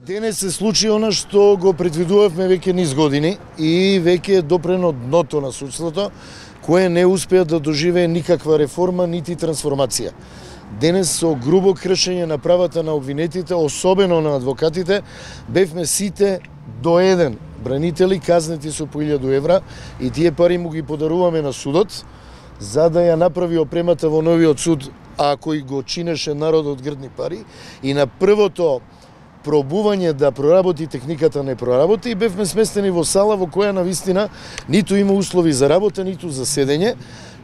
Денес се случи она што го предвидувавме веќе низ години и веќе е допрено дното на судството, кое не успеа да доживее никаква реформа нити трансформација. Денес со грубо кршење на правата на обвинетите, особено на адвокатите, бевме сите до еден бранители казнети со по 1000 евра и тие пари му ги подаруваме на судот за да ја направи опремата во новиот суд, а кој го чинеше народот грдни пари, и на првото пробување да проработи техниката не проработи и бевме сместени во сала во која навистина ниту има услови за работа, ниту за седење,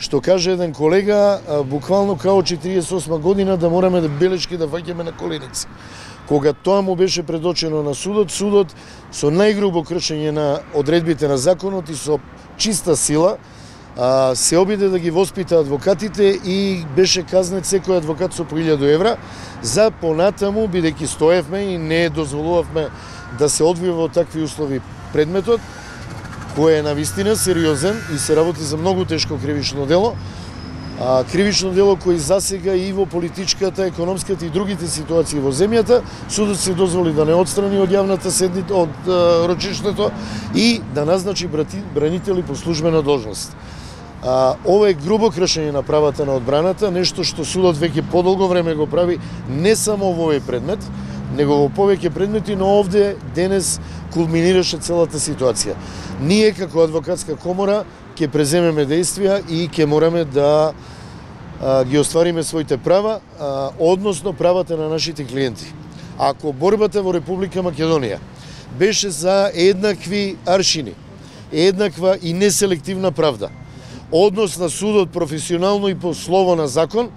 што каже еден колега, буквално као 48 година да мораме да белешки да фаќаме на коленици. Кога тоа му беше предочено на судот, судот со најгрубо кршење на одредбите на законот и со чиста сила се обиде да ги воспита адвокатите и беше казнет секој адвокат со по 1000 евра за понатаму, бидејќи стоевме и не дозволувавме да се одвива во такви услови предметот, кој е навистина сериозен и се работи за многу тешко кривично дело. Кривично дело кој засега и во политичката, економската и другите ситуации во земјата, судот се дозволи да не отстрани од јавната седница, од рочиштето и да назначи бранители по службена должност. Ова е грубо кршење на правата на одбраната, нешто што судот веќе подолго време го прави не само во овој предмет, него во повеќе предмети, но овде денес кулминираше целата ситуација. Ние како адвокатска комора ќе преземеме действија и ќе мораме да ги оствариме своите права, односно правата на нашите клиенти. Ако борбата во Република Македонија беше за еднакви аршини, еднаква и неселективна правда, однос на судот професионално и по слово на закон,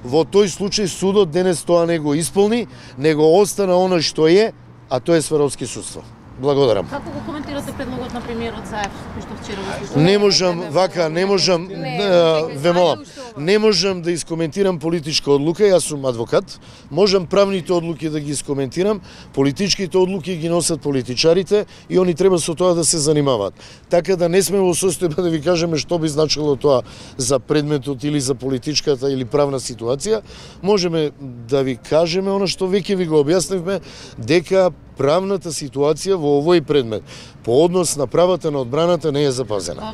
во тој случај судот денес тоа не го исполни, него остана оно што е, а тоа е сваровски судство. Благодарам. Како го коментирате предлогот на премиерот Заев, кој што вчера го слушнав? Не можам вака, ве молам, не можам да искоментирам политичка одлука, јас сум адвокат, можам правните одлуки да ги искоментирам, политичките одлуки ги носат политичарите и они треба со тоа да се занимаваат. Така да не сме во состојба да ви кажеме што би значило тоа за предметот или за политичката или правна ситуација, можеме да ви кажеме она што веќе ви го објаснивме, дека правната ситуација во овој предмет по однос на правата на одбраната не е запазена.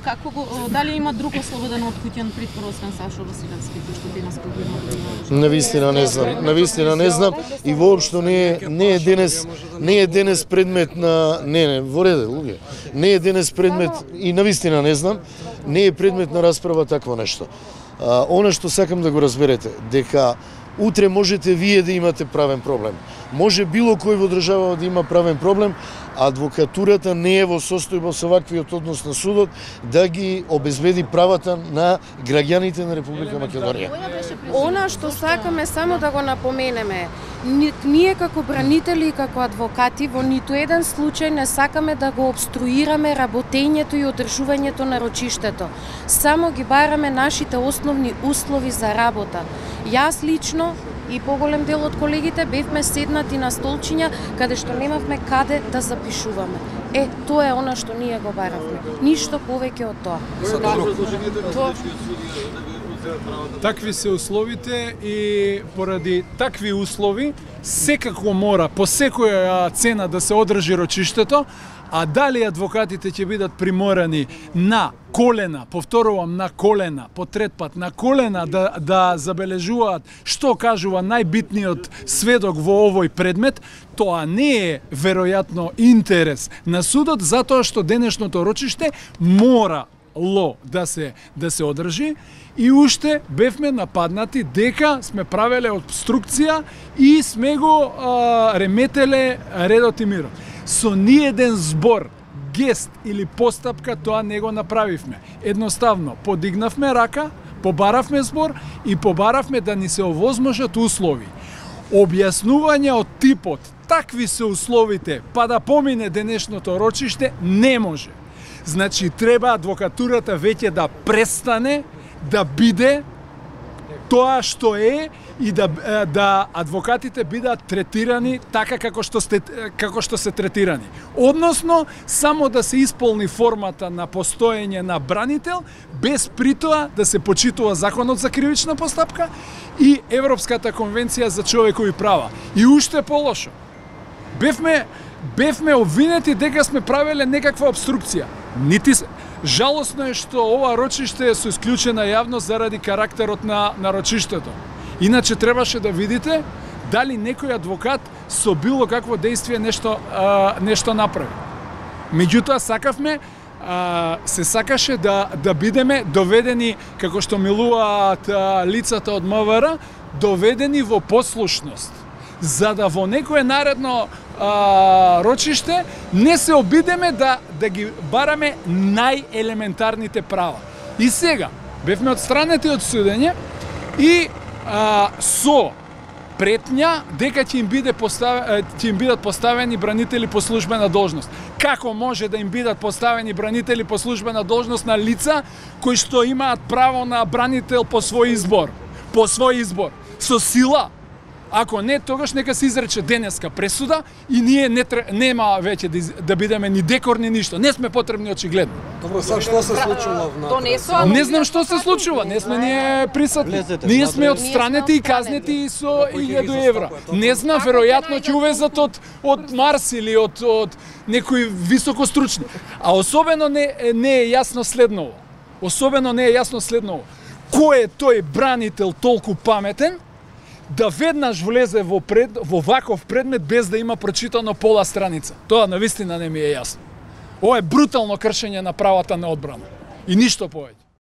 Дали има друг ослободен од куќен притвор освен Сашо Василевски, кој што денес го Навистина не знам и воопшто не е денес предмет на во реде луѓе. Не е денес предмет и навистина не знам, не е предмет на расправа такво нешто. Она што сакам да го разберете, дека утре можете вие да имате правен проблем. Може било кој во држава да има правен проблем, адвокатурата не е во состојба со ваквиот однос на судот да ги обезбеди правата на граѓаните на Република Македонија. Она што сакаме само да го напоменеме, ние како бранители и како адвокати во ниту еден случај не сакаме да го обструираме работењето и одржувањето на рочиштето. Само ги бараме нашите основни услови за работа. Јас лично и поголем дел од колегите бевме седнати на столчиња каде што немавме каде да запишуваме. Тоа е она што ние го баравме. Ништо повеќе од тоа. Такви се условите и поради такви услови секако мора по секоја цена да се одржи рочиштето, а дали адвокатите ќе бидат приморани на колена, повторувам на колена, по трет пат на колена да забележуваат што кажува најбитниот сведок во овој предмет, тоа не е веројатно интерес на судот, затоа што денешното рочиште морало да се одржи и уште бевме нападнати дека сме правеле обструкција и сме го реметеле редот и мирот. Со ниеден збор, гест или постапка тоа не го направивме. Едноставно подигнавме рака, побаравме збор и побаравме да ни се овозможат услови. Објаснување од типот такви се условите па да помине денешното рочиште не може. Значи треба адвокатурата веќе да престане да биде тоа што е и да адвокатите бидат третирани така како што се третирани. Односно, само да се исполни формата на постоење на бранител, без притоа да се почитува законот за кривична постапка и Европската конвенција за човекови права. И уште полошо, бевме обвинети дека сме правеле некаква обструкција. Жалосно е што ова рочиште е со исклучена јавност заради карактерот на рочиштето. Иначе требаше да видите дали некој адвокат со било какво действие нешто направи. Меѓутоа се сакаше да бидеме доведени, како што милуваат лицата од МВР, доведени во послушност, за да во некое наредно рочиште не се обидеме да ги бараме најелементарните права. И сега бевме отстранети од судење и со претња дека ќе им бидат поставени бранители по службена должност. Како може да им бидат поставени бранители по службена должност на лица кои што имаат право на бранител по свој избор? По свој избор. Со сила? Ако не, тогаш нека се изрече денеска пресуда и ние нема веќе да бидеме ни декорни ништо. Не сме потребни очигледно. Добро, сега што се случува внатре? Не знам што се случува, не сме ние присутни. Ние сме отстранети и казнети со 1000 евра. Не знам, веројатно ќе увезат од Марс или од некои високостручни. А особено не е јасно следново. Кој е тој бранител толку паметен да веднаш влезе во ваков предмет без да има прочитано пола страница? Тоа навистина не ми е јасно. Ова е брутално кршење на правата на одбрана. И ништо повеќе.